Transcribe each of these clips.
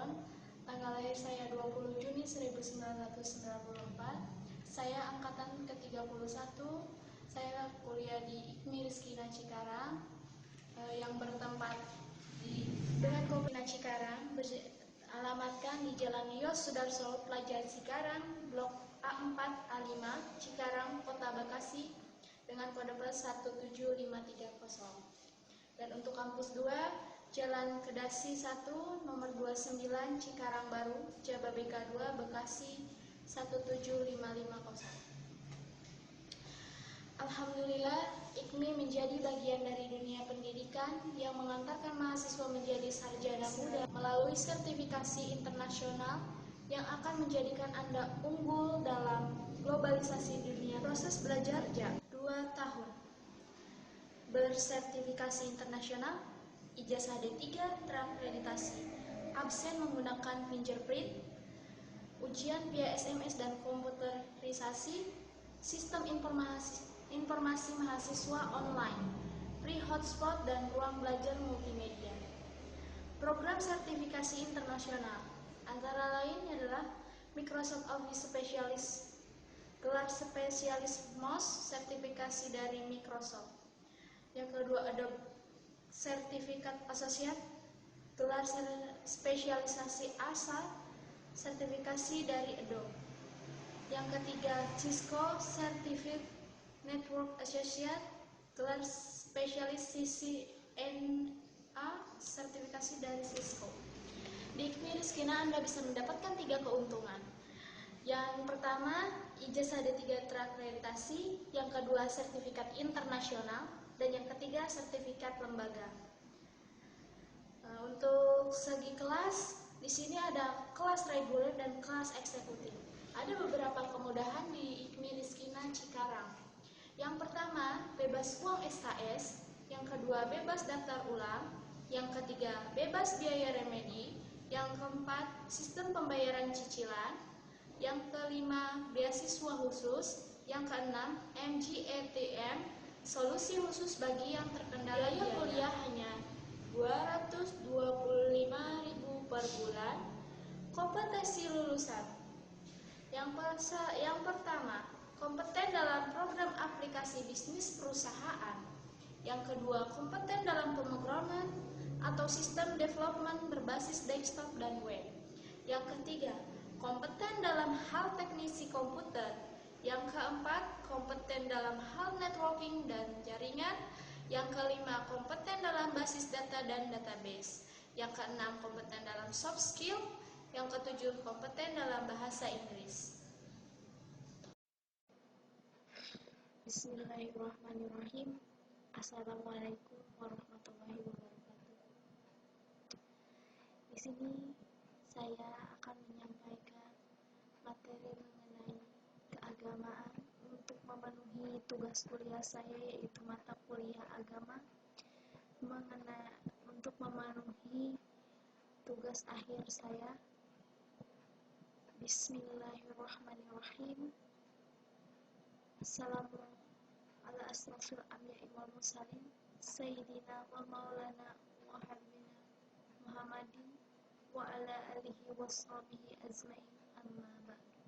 Gunawan. Tanggal lahir saya 20 Juni 1994. Saya angkatan ke-31. Saya kuliah di IKMI Rizkina Cikarang yang bertempat dengan Kopina Cikarang, alamatkan di Jalan Yos Sudarso, Pelajar Cikarang, Blok A4 A5, Cikarang, Kota Bekasi, dengan kode pos 17530. Dan untuk kampus 2, Jalan Kedasi 1, nomor 29, Cikarang Baru, Jababeka 2, Bekasi 17550. Alhamdulillah, IKMI menjadi bagian dari dunia pendidikan yang mengantarkan mahasiswa menjadi sarjana muda melalui sertifikasi internasional yang akan menjadikan Anda unggul dalam globalisasi dunia. Proses belajar 2 tahun. Bersertifikasi internasional, ijazah D3 terakreditasi, absen menggunakan fingerprint, ujian via SMS dan komputerisasi, sistem informasi mahasiswa online, free hotspot dan ruang belajar multimedia. Program sertifikasi internasional antara lain adalah Microsoft Office Specialist, gelar spesialis MOS, sertifikasi dari Microsoft. Yang kedua, Adobe Sertifikat Associate, gelar spesialisasi ASA, sertifikasi dari Adobe. Yang ketiga, Cisco Certified Network Associate, gelar spesialis CCNA, sertifikasi dari Cisco. Di IKMI Rizkina Anda bisa mendapatkan 3 keuntungan. Yang pertama, ijazah D3 terakreditasi, yang kedua, sertifikat internasional, dan yang ketiga, sertifikat lembaga. Untuk segi kelas, di sini ada kelas reguler dan kelas eksekutif. Ada beberapa kemudahan di IKMI Rizkina Cikarang. Yang pertama, bebas uang SKS. Yang kedua, bebas daftar ulang. Yang ketiga, bebas biaya remedi. Yang keempat, sistem pembayaran cicilan. Yang kelima, beasiswa khusus. Yang keenam, MGETM, solusi khusus bagi yang terkendala biaya kuliah hanya 225.000 per bulan. Kompetensi lulusan. Yang pertama, kompeten dalam program aplikasi bisnis perusahaan. Yang kedua, kompeten dalam pemrograman atau sistem development berbasis desktop dan web. Yang ketiga, kompeten dalam hal teknisi komputer. Yang keempat, kompeten dalam hal networking dan jaringan. Yang kelima, kompeten dalam basis data dan database. Yang keenam, kompeten dalam soft skill. Yang ketujuh, kompeten dalam bahasa Inggris. Bismillahirrahmanirrahim. Assalamualaikum warahmatullahi wabarakatuh. Di sini saya akan menyampaikan materi mengenai keagamaan untuk memenuhi tugas kuliah saya, yaitu mata kuliah agama, untuk memenuhi tugas akhir saya. Bismillahirrahmanirrahim. Assalamu ala asrafil anbiya'i wal mursalin sayyidina wa maulana wa habibina Muhammadin wa ala alihi washabihi ajmain, amma ba'du.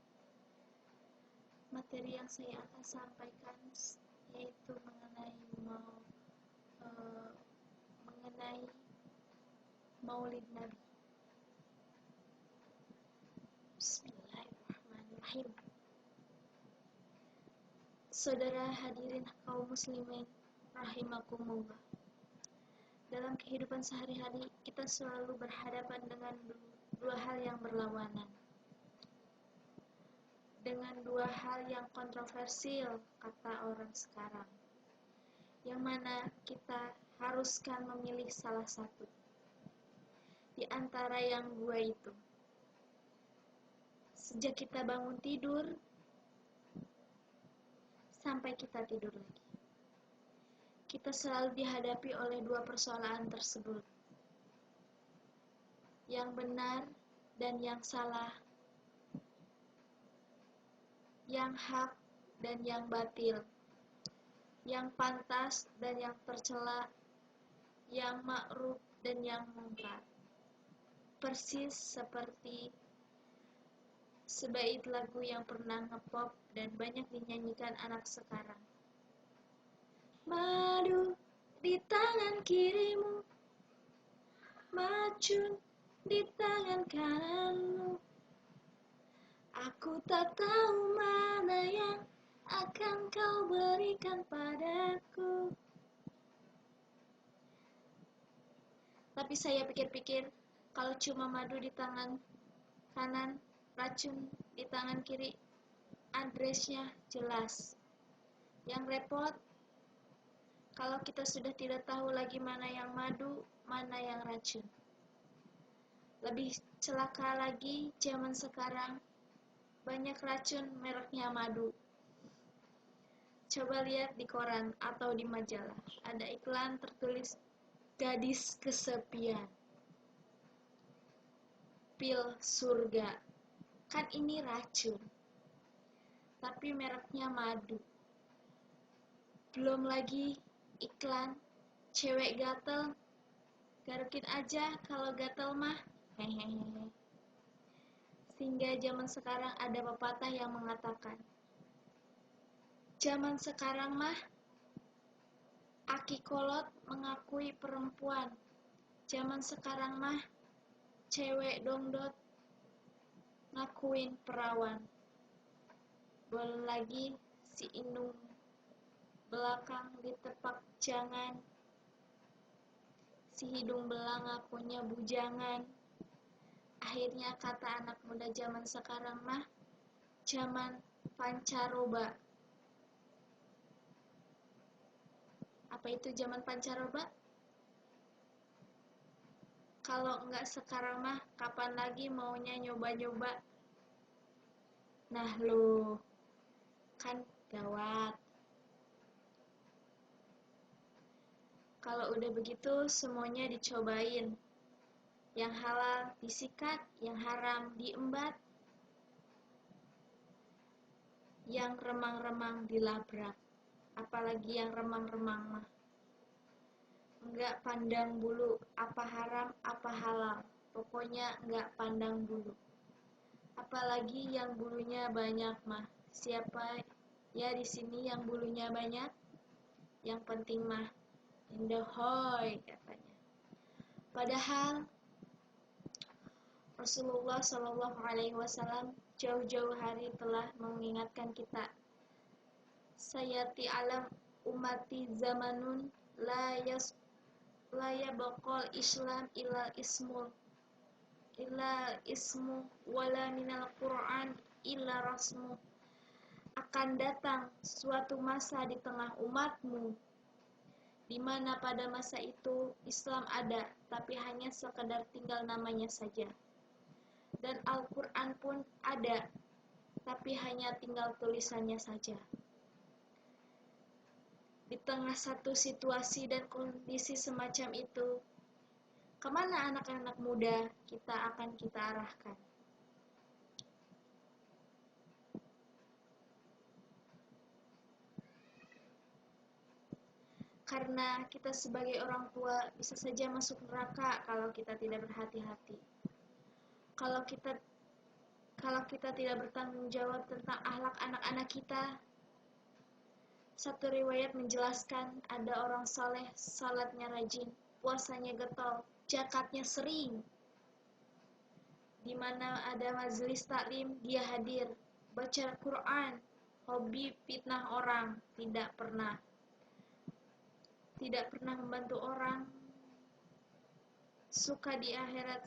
Materi yang saya akan sampaikan yaitu mengenai Maulid Nabi. Bismillahirrahmanirrahim. Saudara hadirin kaum muslimin rahimakumullah. Dalam kehidupan sehari-hari kita selalu berhadapan dengan dua hal yang berlawanan, dengan dua hal yang kontroversial kata orang sekarang, yang mana kita haruskan memilih salah satu di antara yang dua itu. Sejak kita bangun tidur sampai kita tidur lagi, kita selalu dihadapi oleh dua persoalan tersebut, yang benar dan yang salah, yang hak dan yang batil, yang pantas dan yang tercela, yang ma'ruf dan yang mungkar. persis seperti sebait lagu yang pernah ngepop dan banyak dinyanyikan anak sekarang. Madu di tangan kirimu, racun di tangan kananmu. Aku tak tahu mana yang akan kau berikan padaku. Tapi saya pikir-pikir, kalau cuma madu di tangan kanan, racun di tangan kiri, addressnya jelas. Yang repot, kalau kita sudah tidak tahu lagi mana yang madu, mana yang racun. Lebih celaka lagi, zaman sekarang banyak racun mereknya madu. Coba lihat di koran atau di majalah, ada iklan tertulis gadis kesepian, pil surga. Kan ini racun, tapi mereknya madu. Belum lagi iklan cewek gatel, garukin aja kalau gatel mah, hehehe. Sehingga zaman sekarang ada pepatah yang mengatakan, zaman sekarang mah aki kolot mengakui perempuan. Zaman sekarang mah cewek dongdot ngakuin perawan. Belum lagi si indung belakang ditepak jangan, si hidung belang ngakunya bujangan. Akhirnya kata anak muda zaman sekarang mah zaman pancaroba. Apa itu zaman pancaroba? Kalau enggak sekarang mah kapan lagi maunya nyoba-nyoba? Nah lo, kan gawat. Kalau udah begitu semuanya dicobain. Yang halal disikat, yang haram diembat, yang remang-remang dilabrak. Apalagi yang remang-remang mah enggak pandang bulu apa haram apa halal, pokoknya enggak pandang bulu. Apalagi yang bulunya banyak mah, siapa ya di sini yang bulunya banyak? Yang penting mah indahoy katanya. Padahal Rasulullah Shallallahu Alaihi Wasallam jauh-jauh hari telah mengingatkan kita, sayati alam umati zamanun la yabqal Islam illa ismu wala minal Quran illa rasmu. Akan datang suatu masa di tengah umatmu di mana pada masa itu Islam ada tapi hanya sekedar tinggal namanya saja, dan Al-Quran pun ada tapi hanya tinggal tulisannya saja. Di tengah satu situasi dan kondisi semacam itu, kemana anak-anak muda akan kita arahkan? Karena kita sebagai orang tua bisa saja masuk neraka kalau kita tidak berhati-hati. Kalau kita tidak bertanggung jawab tentang akhlak anak-anak kita. Satu riwayat menjelaskan ada orang saleh, salatnya rajin, puasanya getol, zakatnya sering. Di mana ada majelis taklim, dia hadir, baca Quran, hobi fitnah orang, tidak pernah membantu orang. Suka di akhirat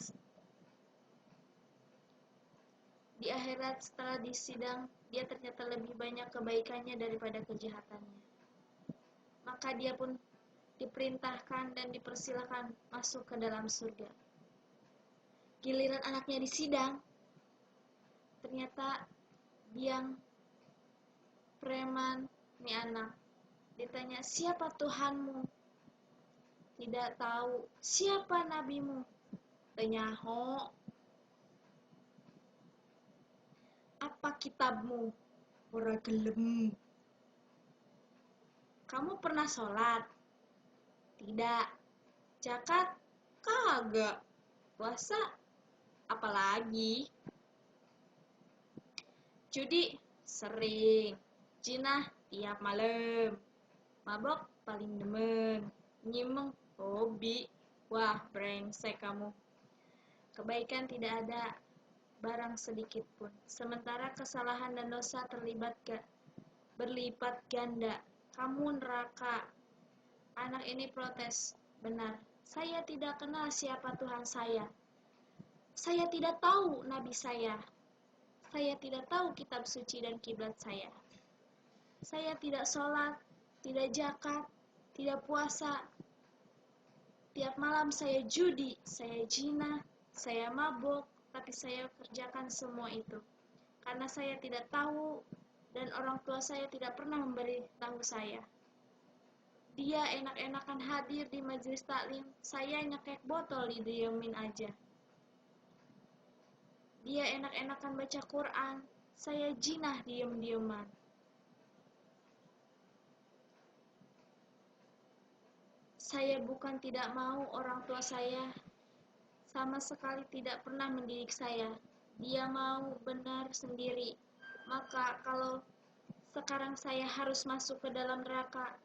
setelah disidang, dia ternyata lebih banyak kebaikannya daripada kejahatannya. Maka dia pun diperintahkan dan dipersilakan masuk ke dalam surga. Giliran anaknya disidang, ternyata biang preman nih anak. Ditanya, siapa Tuhanmu? Tidak tahu. Siapa nabimu? Tenyaho. Apa kitabmu? Ora gelem. Kamu pernah sholat? Tidak. Zakat? Kagak. Puasa? Apalagi judi sering, jinah tiap malam, mabok paling demen, nyimeng hobi. Wah, brengsek kamu. Kebaikan tidak ada barang sedikit pun, sementara kesalahan dan dosa berlipat ganda. Kamu neraka. Anak ini protes. Benar, saya tidak kenal siapa Tuhan saya. Saya tidak tahu nabi saya. Saya tidak tahu kitab suci dan kiblat saya. Saya tidak sholat, tidak zakat, tidak puasa. Tiap malam saya judi, saya zina, saya mabuk, tapi saya kerjakan semua itu. Karena saya tidak tahu dan orang tua saya tidak pernah memberitahu saya. Dia enak-enakan hadir di majelis taklim, saya nyekek botol didiemin aja. Dia enak-enakan baca Quran, saya jinah diem-dieman. Saya bukan tidak mau orang tua saya sama sekali tidak pernah mendidik saya. Dia mau benar sendiri. Maka kalau sekarang saya harus masuk ke dalam neraka,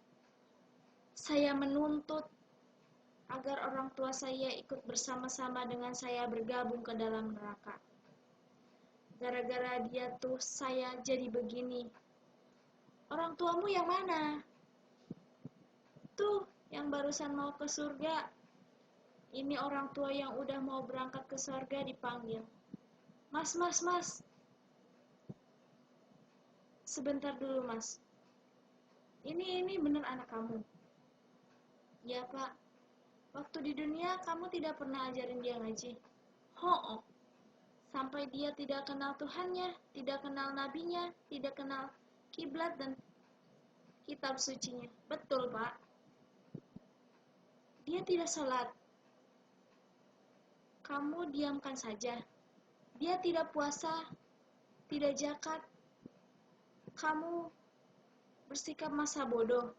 saya menuntut agar orang tua saya ikut bersama-sama dengan saya bergabung ke dalam neraka. Gara-gara dia tuh saya jadi begini. Orang tuamu yang mana? Tuh, yang barusan mau ke surga. Ini orang tua yang udah mau berangkat ke surga dipanggil. Mas. Sebentar dulu, Mas. Ini bener anak kamu? Ya, Pak. Waktu di dunia kamu tidak pernah ajarin dia ngaji. Ho, sampai dia tidak kenal Tuhannya, tidak kenal nabinya, tidak kenal kiblat dan kitab sucinya. Betul, Pak. Dia tidak sholat. Kamu diamkan saja. Dia tidak puasa, tidak zakat. Kamu bersikap masa bodoh.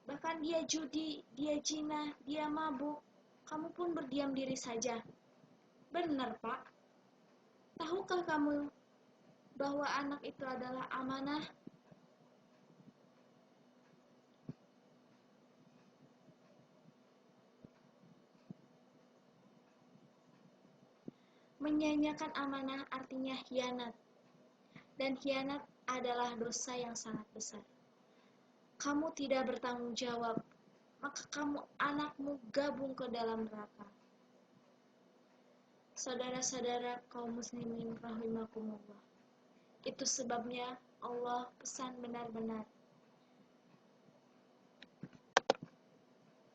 Bahkan dia judi, dia zina, dia mabuk. Kamu pun berdiam diri saja. Benar, Pak. Tahukah kamu bahwa anak itu adalah amanah? Menyanyiakan amanah artinya khianat. Dan khianat adalah dosa yang sangat besar. Kamu tidak bertanggung jawab, maka anakmu gabung ke dalam neraka. Saudara-saudara kaum muslimin rahimakumullah. Itu sebabnya Allah pesan benar-benar.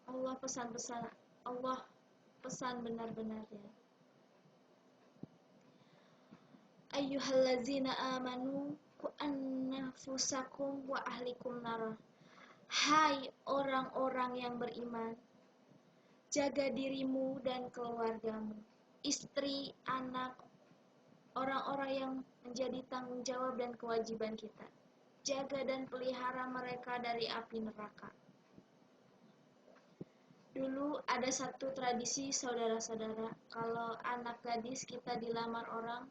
Allah pesan benar-benar ya. Ayyuhallazina amanu ku anfusakum wa ahlikum nar. Hai orang-orang yang beriman, jaga dirimu dan keluargamu, istri, anak, orang-orang yang menjadi tanggung jawab dan kewajiban kita. Jaga dan pelihara mereka dari api neraka. Dulu ada satu tradisi saudara-saudara, kalau anak gadis kita dilamar orang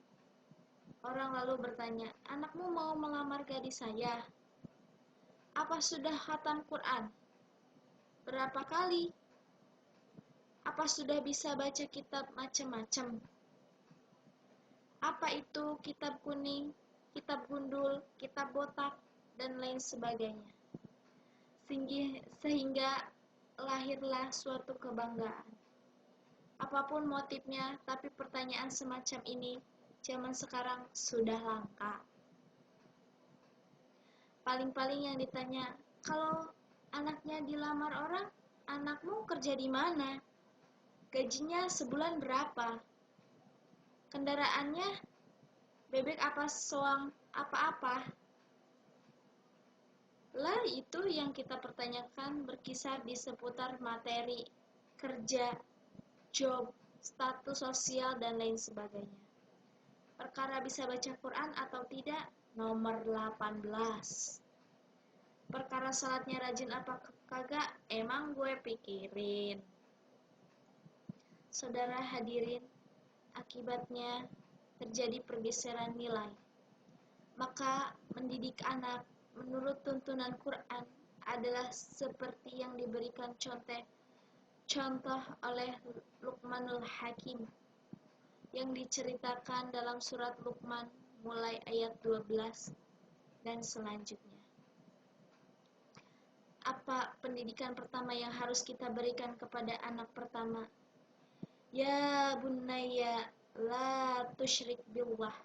lalu bertanya, anakmu mau melamar gadis saya? Apa sudah khatam Quran? Berapa kali? Apa sudah bisa baca kitab macam-macam? Apa itu kitab kuning, kitab gundul, kitab botak, dan lain sebagainya. Sehingga lahirlah suatu kebanggaan. Apapun motifnya, tapi pertanyaan semacam ini zaman sekarang sudah langka. Paling-paling yang ditanya, kalau anaknya dilamar orang, anakmu kerja di mana? Gajinya sebulan berapa? Kendaraannya bebek apa soang apa-apa? Lah itu yang kita pertanyakan berkisar di seputar materi, kerja, job, status sosial, dan lain sebagainya. Perkara bisa baca Quran atau tidak, nomor 18. Perkara salatnya rajin apa kagak, emang gue pikirin. Saudara hadirin, akibatnya terjadi pergeseran nilai. Maka mendidik anak menurut tuntunan Quran adalah seperti yang diberikan contoh oleh Luqmanul Hakim yang diceritakan dalam surat Luqman mulai ayat 12 dan selanjutnya. Apa pendidikan pertama yang harus kita berikan kepada anak pertama? Ya bunayya la tusyrik billah.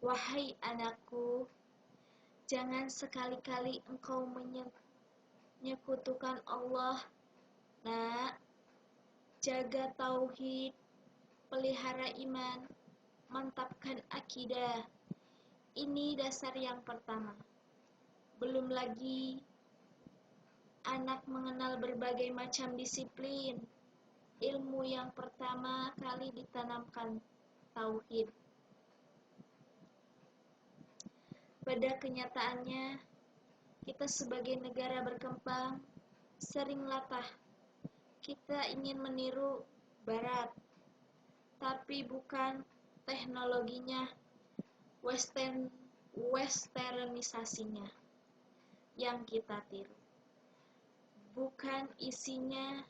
Wahai anakku, jangan sekali-kali engkau menyekutukan Allah. Nak, jaga tauhid, pelihara iman, mantapkan akidah. Ini dasar yang pertama. Belum lagi anak mengenal berbagai macam disiplin. Ilmu yang pertama kali ditanamkan tauhid. Pada kenyataannya, kita sebagai negara berkembang sering latah. Kita ingin meniru Barat, tapi bukan teknologinya, westernisasinya yang kita tiru. Bukan isinya,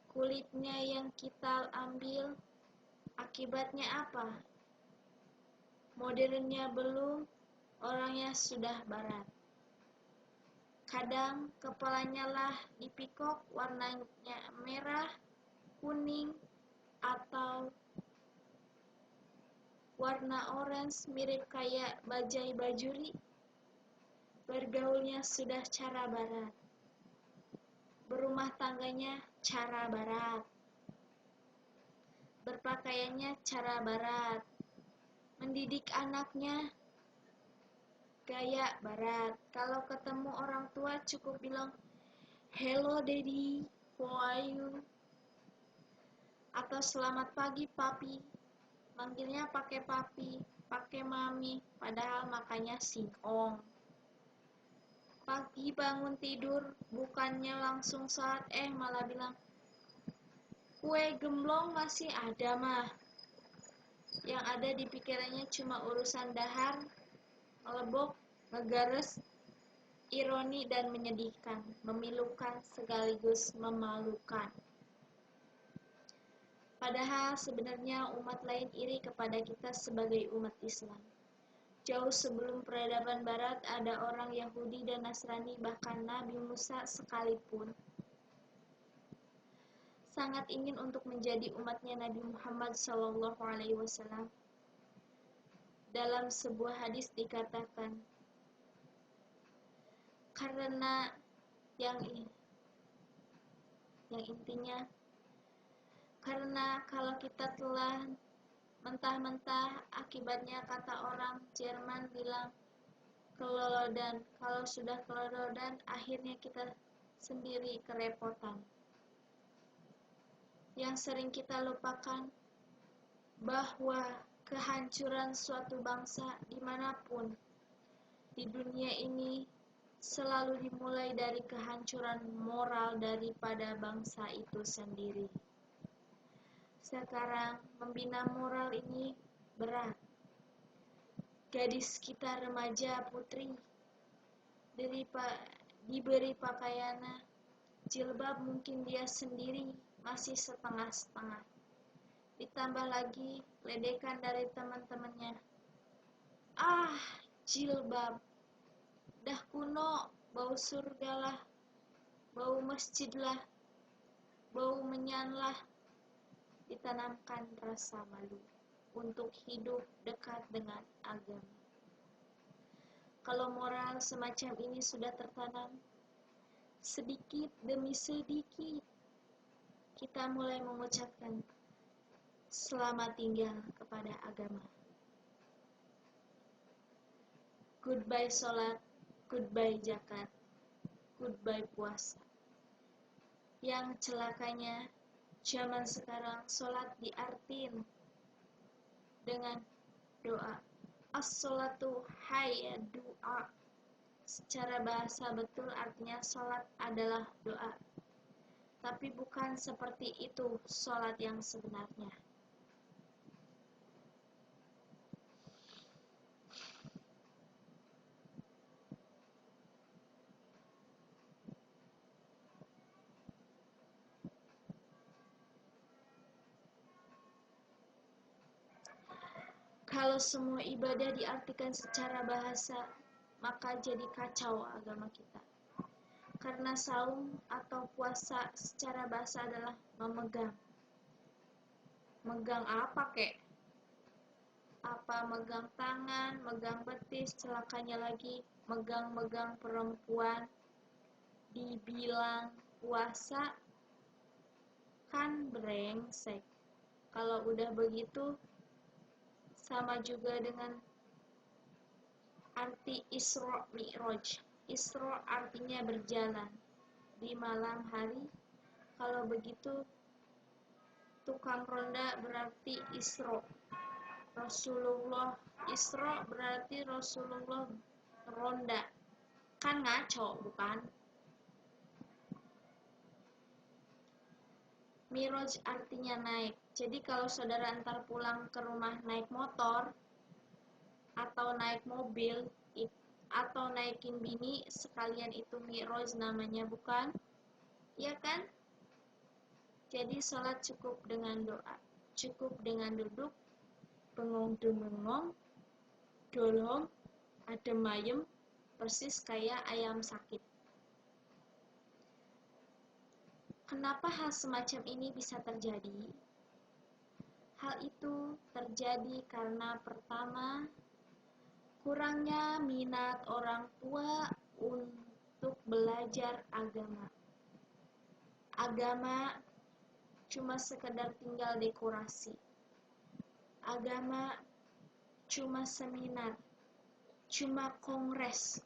kulitnya yang kita ambil. Akibatnya apa? Modernnya belum, orangnya sudah Barat. Kadang kepalanya lah dipikok, warnanya merah, kuning, atau warna orange mirip kayak bajai bajuri. Bergaulnya sudah cara Barat. Berumah tangganya cara Barat. Berpakaiannya cara Barat. Mendidik anaknya gaya Barat. Kalau ketemu orang tua cukup bilang, "Hello daddy, how are you?" Atau "Selamat pagi papi." Manggilnya pakai papi, pakai mami, padahal makanya singong. Pagi bangun tidur, bukannya langsung sholat, malah bilang, "Kue gemblong masih ada mah." Yang ada di pikirannya cuma urusan dahar, melebok, ngegares, ironi dan menyedihkan, memilukan sekaligus memalukan. Padahal sebenarnya umat lain iri kepada kita sebagai umat Islam. Jauh sebelum peradaban Barat ada orang Yahudi dan Nasrani, bahkan Nabi Musa sekalipun sangat ingin untuk menjadi umatnya Nabi Muhammad SAW. Dalam sebuah hadis dikatakan, karena yang intinya, karena kalau kita telah mentah-mentah, akibatnya kata orang Jerman bilang kelolodan. Kalau sudah kelolodan, akhirnya kita sendiri kerepotan. Yang sering kita lupakan bahwa kehancuran suatu bangsa dimanapun di dunia ini selalu dimulai dari kehancuran moral daripada bangsa itu sendiri. Sekarang membina moral ini berat. Gadis kita remaja putri diberi pakaian jilbab, mungkin dia sendiri masih setengah-setengah. Ditambah lagi ledekan dari teman-temannya. Ah, jilbab, dah kuno, bau surga lah, bau masjid lah, bau menyan lah. Ditanamkan rasa malu untuk hidup dekat dengan agama. Kalau moral semacam ini sudah tertanam, sedikit demi sedikit kita mulai mengucapkan selamat tinggal kepada agama. Goodbye sholat, goodbye zakat, goodbye puasa. Yang celakanya, zaman sekarang sholat diartin dengan doa. As-sholatu hayya doa. Secara bahasa betul artinya sholat adalah doa. Tapi bukan seperti itu sholat yang sebenarnya. Kalau semua ibadah diartikan secara bahasa, maka jadi kacau agama kita. Karena saum atau puasa secara bahasa adalah memegang. Megang apa kek? Apa megang tangan, megang betis, celakanya lagi megang-megang perempuan. Dibilang puasa kan brengsek. Kalau udah begitu sama juga dengan arti Isra Mi'raj. Isra artinya berjalan di malam hari. Kalau begitu tukang ronda berarti Isra. Rasulullah Isra berarti Rasulullah ronda. Kan ngaco, bukan? Miraj artinya naik. Jadi kalau saudara antar pulang ke rumah naik motor atau naik mobil atau naikin bini, sekalian itu miraj namanya, bukan? Iya kan? Jadi sholat cukup dengan doa, cukup dengan duduk, bengong demengong, dolong, adem ayem, persis kayak ayam sakit. Kenapa hal semacam ini bisa terjadi? Hal itu terjadi karena pertama, kurangnya minat orang tua untuk belajar agama. Agama cuma sekedar tinggal dekorasi. Agama cuma seminar, cuma kongres.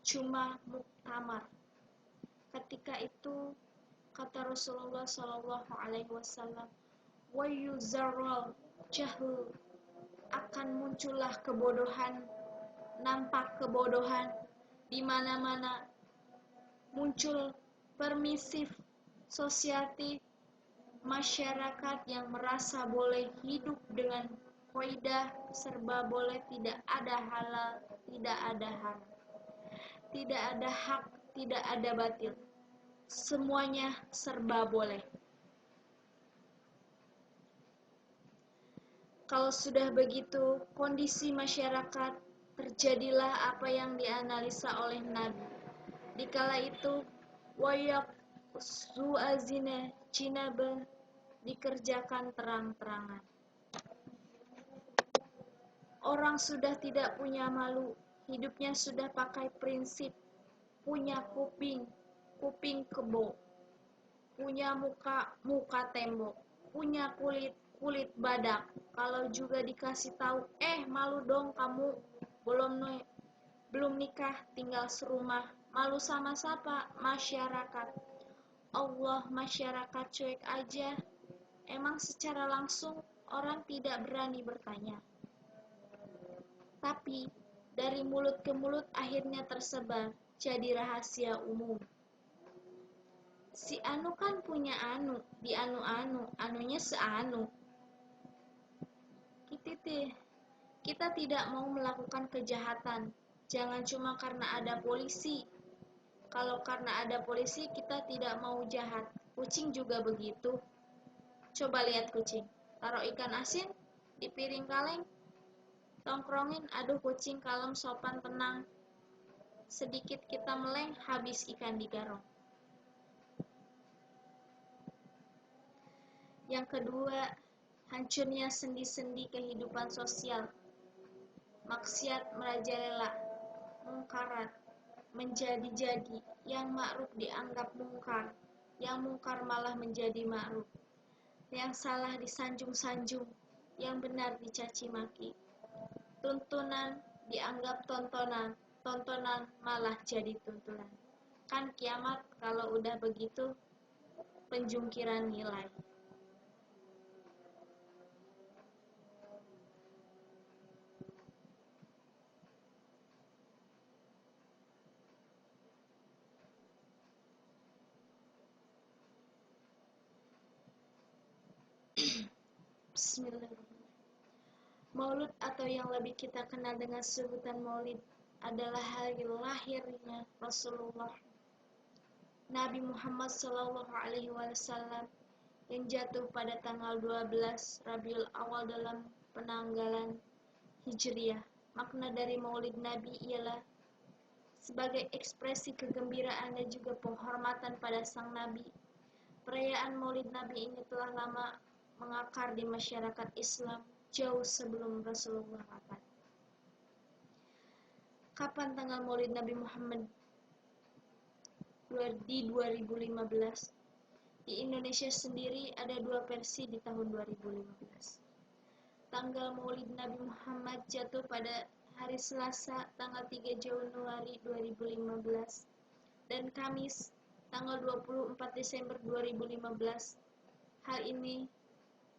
Cuma muktamar. Ketika itu kata Rasulullah SAW, wa yuzarul jahul, akan muncullah kebodohan, nampak kebodohan di mana-mana, muncul permisif sosiati, masyarakat yang merasa boleh hidup dengan kaidah serba boleh, tidak ada halal, tidak ada haram, tidak ada hak, tidak ada batil, semuanya serba boleh. Kalau sudah begitu, kondisi masyarakat, terjadilah apa yang dianalisa oleh Nabi. Dikala itu, wayak zuazina cinaba dikerjakan terang-terangan. Orang sudah tidak punya malu, hidupnya sudah pakai prinsip, punya kuping kebo, punya muka tembok, punya kulit badak. Kalau juga dikasih tahu, malu dong kamu, belum nikah, tinggal serumah, malu sama siapa? Masyarakat. Allah, masyarakat cuek aja. Emang secara langsung orang tidak berani bertanya. Tapi dari mulut ke mulut akhirnya tersebar, jadi rahasia umum. Si Anu kan punya anu, di anu-anu, anunya seanu. Kita tidak mau melakukan kejahatan. Jangan cuma karena ada polisi. Kalau karena ada polisi kita tidak mau jahat. Kucing juga begitu. Coba lihat kucing. Taruh ikan asin di piring kaleng. Tongkrongin, aduh kucing kalem, sopan, tenang. Sedikit kita meleng, habis ikan digarong. Yang kedua, hancurnya sendi-sendi kehidupan sosial. Maksiat merajalela, mungkarat menjadi-jadi, yang ma'ruf dianggap mungkar, yang mungkar malah menjadi ma'ruf, yang salah disanjung-sanjung, yang benar dicaci maki, tuntunan dianggap tontonan, tontonan malah jadi tuntunan. Kan kiamat kalau udah begitu, penjungkiran nilai. Bismillahirrahmanirrahim. Maulud atau yang lebih kita kenal dengan sebutan maulid adalah hari lahirnya Rasulullah Nabi Muhammad SAW yang jatuh pada tanggal 12 Rabiul Awal dalam penanggalan Hijriah. Makna dari Maulid Nabi ialah sebagai ekspresi kegembiraan dan juga penghormatan pada sang Nabi. Perayaan Maulid Nabi ini telah lama mengakar di masyarakat Islam jauh sebelum Rasulullah wafat. Kapan tanggal Maulid Nabi Muhammad di 2015? Di Indonesia sendiri ada dua versi di tahun 2015. Tanggal Maulid Nabi Muhammad jatuh pada hari Selasa tanggal 3 Januari 2015 dan Kamis tanggal 24 Desember 2015. Hal ini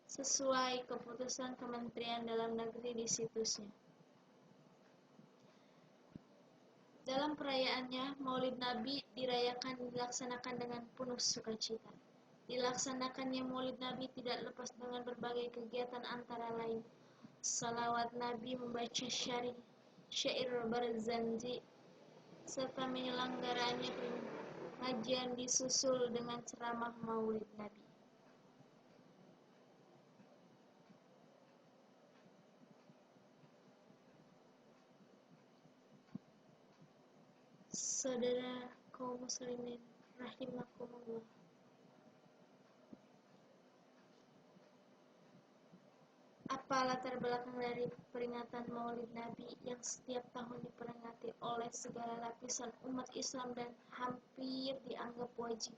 sesuai keputusan Kementerian Dalam Negeri di situsnya. Dalam perayaannya, Maulid Nabi dilaksanakan dengan penuh sukacita. Dilaksanakannya Maulid Nabi tidak lepas dengan berbagai kegiatan antara lain salawat Nabi, membaca syair Barzanji, serta menyelenggaranya pengajian disusul dengan ceramah Maulid Nabi. Saudara kaum muslimin rahimakumullah, apa latar belakang dari peringatan Maulid Nabi yang setiap tahun diperingati oleh segala lapisan umat Islam dan hampir dianggap wajib?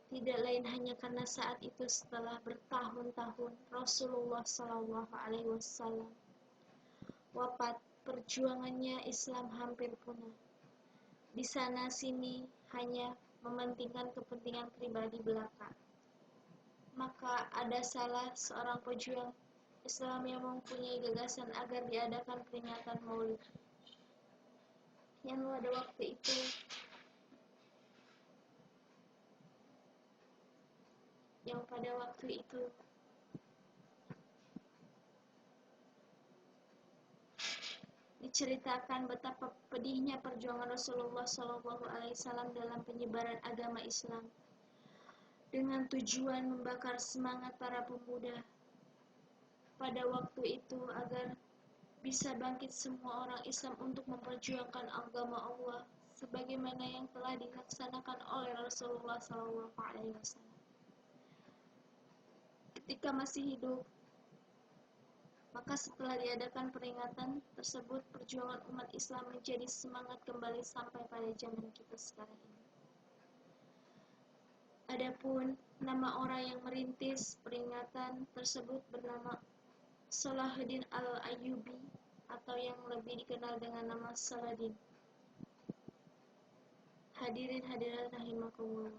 Tidak lain hanya karena saat itu setelah bertahun-tahun Rasulullah SAW wafat, perjuangannya Islam hampir punah. Di sana sini hanya mementingkan kepentingan pribadi belaka. Maka ada salah seorang pejuang Islam yang mempunyai gagasan agar diadakan peringatan Maulid yang pada waktu itu diceritakan betapa pedihnya perjuangan Rasulullah SAW dalam penyebaran agama Islam dengan tujuan membakar semangat para pemuda pada waktu itu agar bisa bangkit semua orang Islam untuk memperjuangkan agama Allah sebagaimana yang telah dilaksanakan oleh Rasulullah SAW ketika masih hidup. Maka setelah diadakan peringatan tersebut, perjuangan umat Islam menjadi semangat kembali sampai pada zaman kita sekarang ini. Adapun nama orang yang merintis peringatan tersebut bernama Salahuddin Al-Ayyubi atau yang lebih dikenal dengan nama Saladin. Hadirin hadirat rahimakumullah,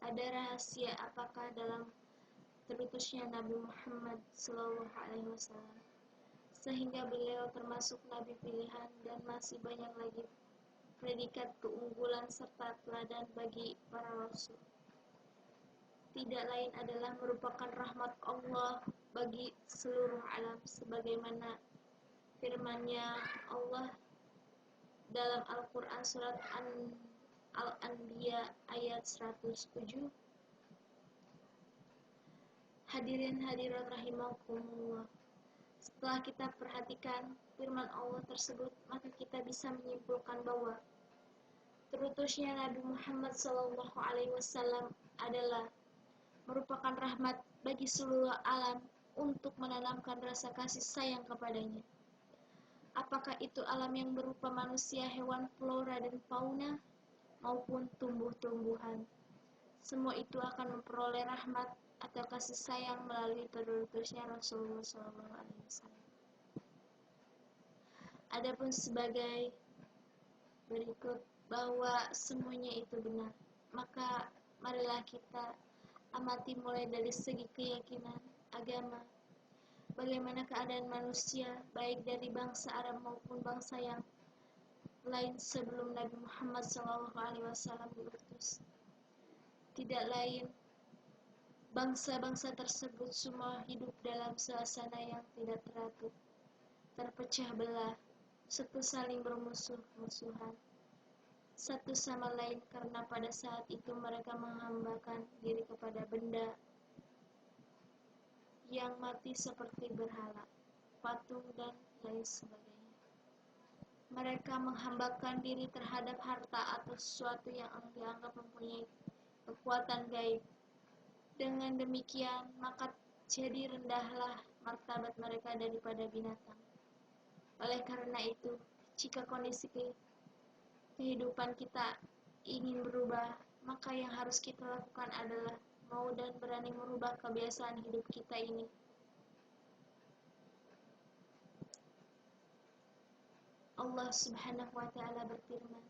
ada rahasia apakah dalam terutusnya Nabi Muhammad SAW sehingga beliau termasuk Nabi pilihan dan masih banyak lagi predikat keunggulan serta teladan bagi para rasul? Tidak lain adalah merupakan rahmat Allah bagi seluruh alam sebagaimana firman-Nya Allah dalam Al-Quran surat Al-Anbiya ayat 107. Hadirin hadirat rahimakumullah, setelah kita perhatikan firman Allah tersebut, maka kita bisa menyimpulkan bahwa terutusnya Nabi Muhammad SAW adalah merupakan rahmat bagi seluruh alam untuk menanamkan rasa kasih sayang kepadanya. Apakah itu alam yang berupa manusia, hewan, flora, dan fauna, maupun tumbuh-tumbuhan. Semua itu akan memperoleh rahmat atau kasih sayang melalui terutusnya Rasulullah SAW. Adapun sebagai berikut bahwa semuanya itu benar, maka marilah kita amati mulai dari segi keyakinan, agama, bagaimana keadaan manusia, baik dari bangsa Arab maupun bangsa yang lain sebelum Nabi Muhammad SAW diutus. Tidak lain, bangsa-bangsa tersebut semua hidup dalam suasana yang tidak teratur, terpecah belah, satu saling bermusuh-musuhan satu sama lain karena pada saat itu mereka menghambakan diri kepada benda yang mati seperti berhala, patung, dan lain sebagainya. Mereka menghambakan diri terhadap harta atau sesuatu yang dianggap mempunyai kekuatan gaib. Dengan demikian, maka jadi rendahlah martabat mereka daripada binatang. Oleh karena itu, jika kondisi kehidupan kita ingin berubah, maka yang harus kita lakukan adalah mau dan berani merubah kebiasaan hidup kita ini. Allah Subhanahu wa Ta'ala berfirman,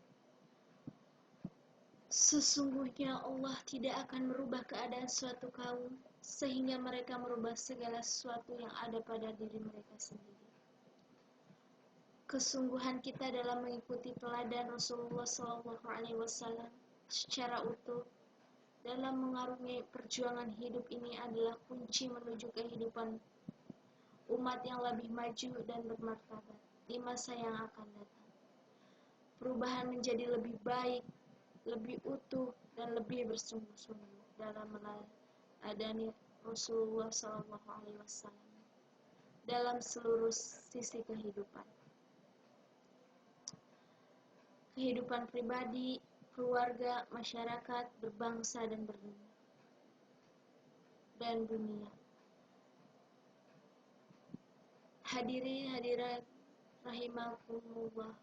sesungguhnya Allah tidak akan merubah keadaan suatu kaum sehingga mereka merubah segala sesuatu yang ada pada diri mereka sendiri. Kesungguhan kita dalam mengikuti teladan Rasulullah SAW secara utuh dalam mengarungi perjuangan hidup ini adalah kunci menuju kehidupan umat yang lebih maju dan bermartabat di masa yang akan datang. Perubahan menjadi lebih baik, lebih utuh, dan lebih bersungguh-sungguh dalam meladani Rasulullah SAW dalam seluruh sisi kehidupan. Kehidupan pribadi, keluarga, masyarakat, berbangsa, dan dunia. Hadirin hadirat rahimakumullah.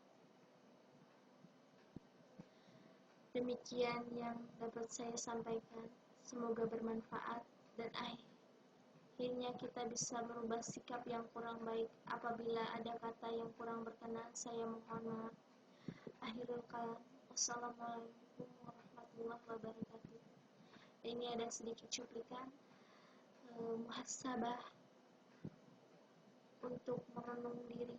Demikian yang dapat saya sampaikan. Semoga bermanfaat dan akhirnya kita bisa merubah sikap yang kurang baik. Apabila ada kata yang kurang berkenan, saya mohon maaf. Akhirul kalam. Wassalamualaikum warahmatullahi wabarakatuh. Ini ada sedikit cuplikan muhasabah untuk merenung diri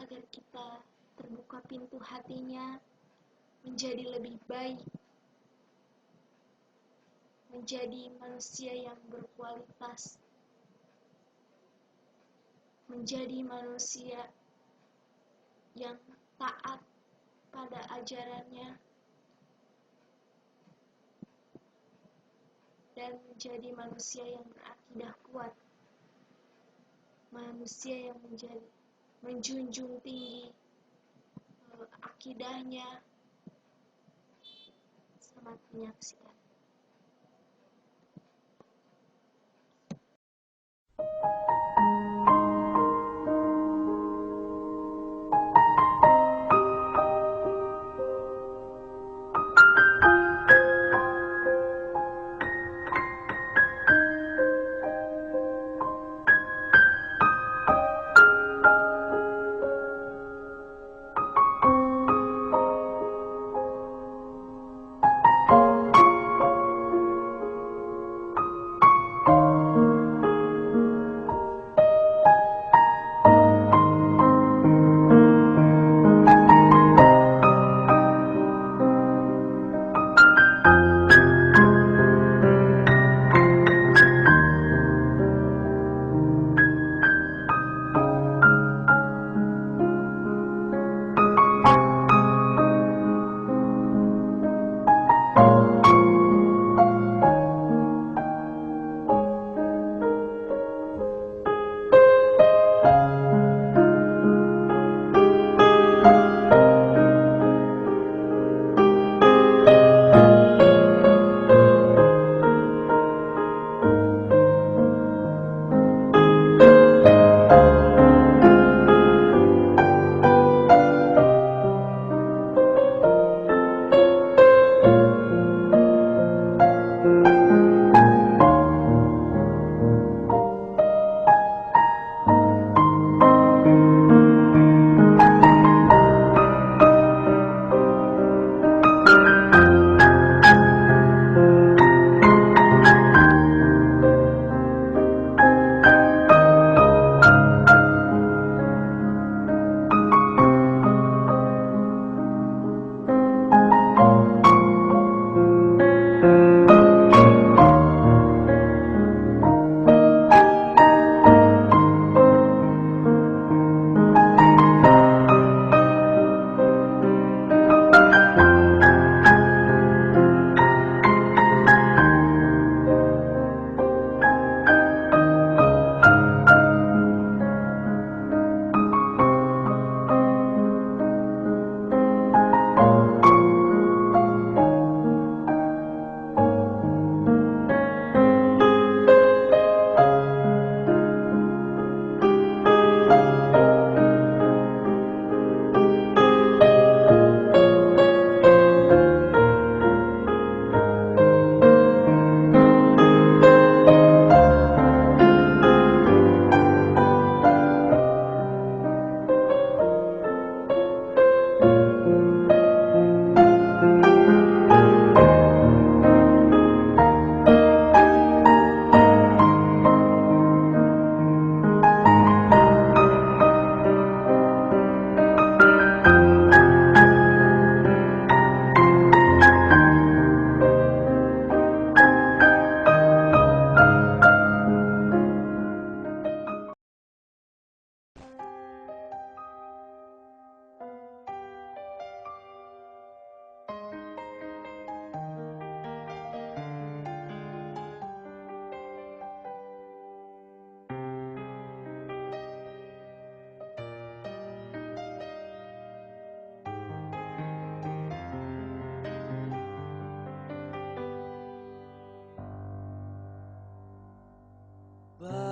agar kita terbuka pintu hatinya menjadi lebih baik, menjadi manusia yang berkualitas, menjadi manusia yang taat pada ajarannya, dan menjadi manusia yang berakidah kuat, manusia yang menjunjung tinggi akidahnya. Selamat menyaksikan.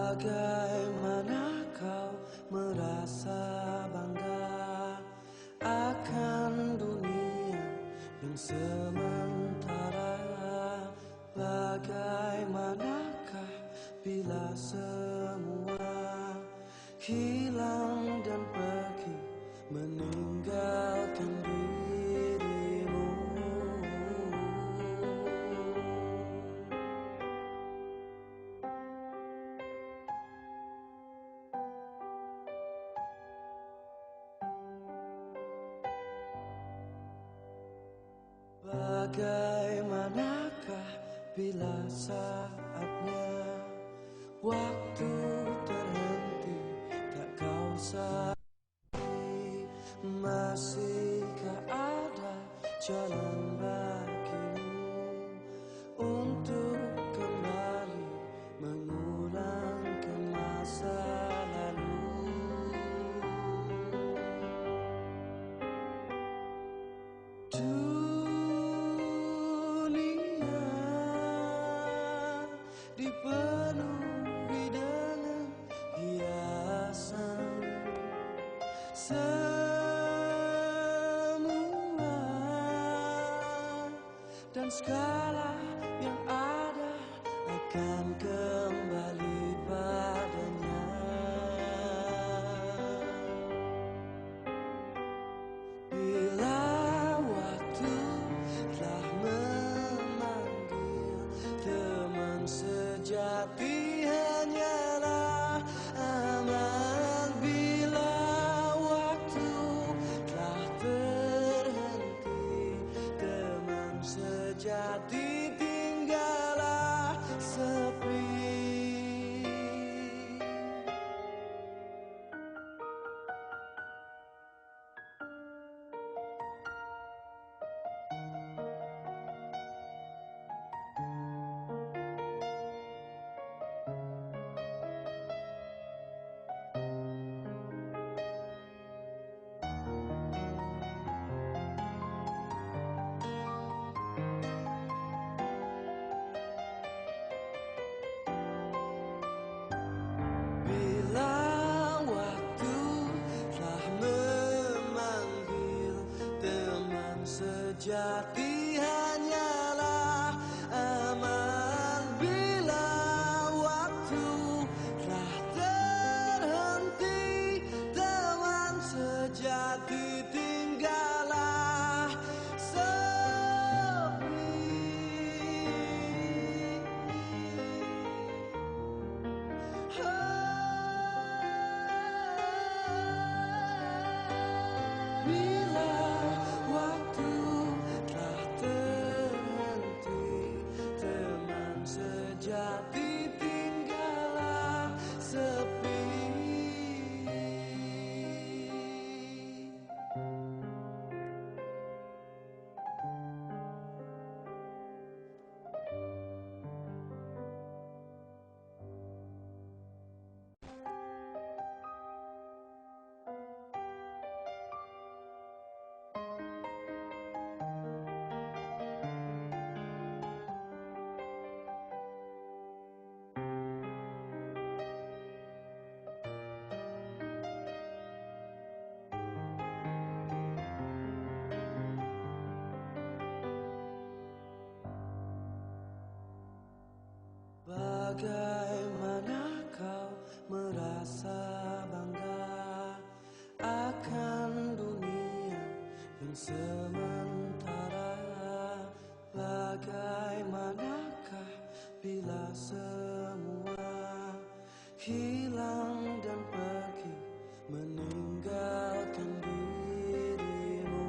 Bagaimana kau merasa bangga akan dunia yang sementara? Bagaimanakah bila semua hilang dan pergi meninggalkan dirimu? Bagaimanakah bila saatnya waktu terhenti, tak kau sadari? Masihkah ada jalan bagimu untuk kembali mengulangkan masa lalu? Dunia dipenuhi dengan hiasan, semua dan segala yang ada akan kembali padanya. Bila waktu telah memanggil, teman sejati hanyalah aman. Bila waktu telah terhenti, teman sejati tinggallah sepi. Bila waktu telah memanggil, teman sejati hanyalah aman. Bila waktu telah terhenti, teman sejati tinggallah sepi. Bila waktu telah terhenti, teman sejati tinggallah sepi. Bagaimana kau merasa bangga akan dunia yang sementara? Bagaimanakah bila semua hilang dan pergi meninggalkan dirimu?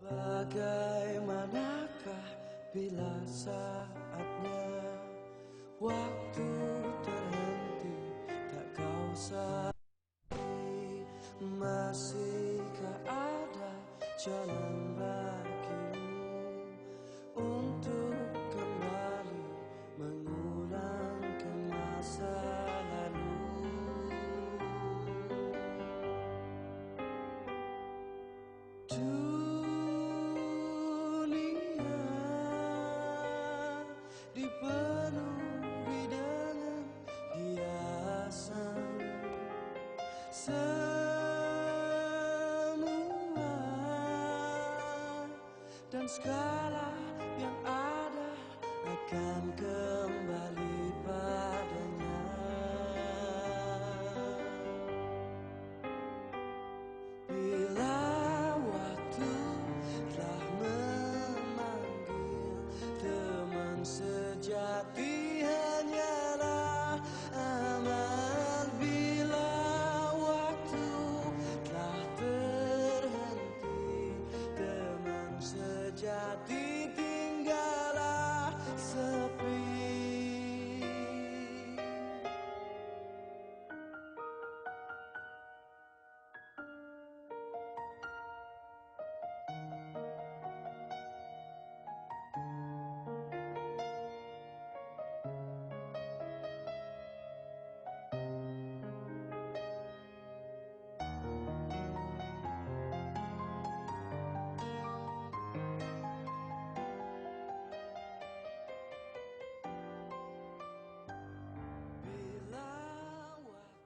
Bagaimanakah bila saatnya waktu terhenti, tak kau sadari? Masihkah ada jalan bagimu untuk kembali mengulangkan masa lalu? semua dan segala yang ada akan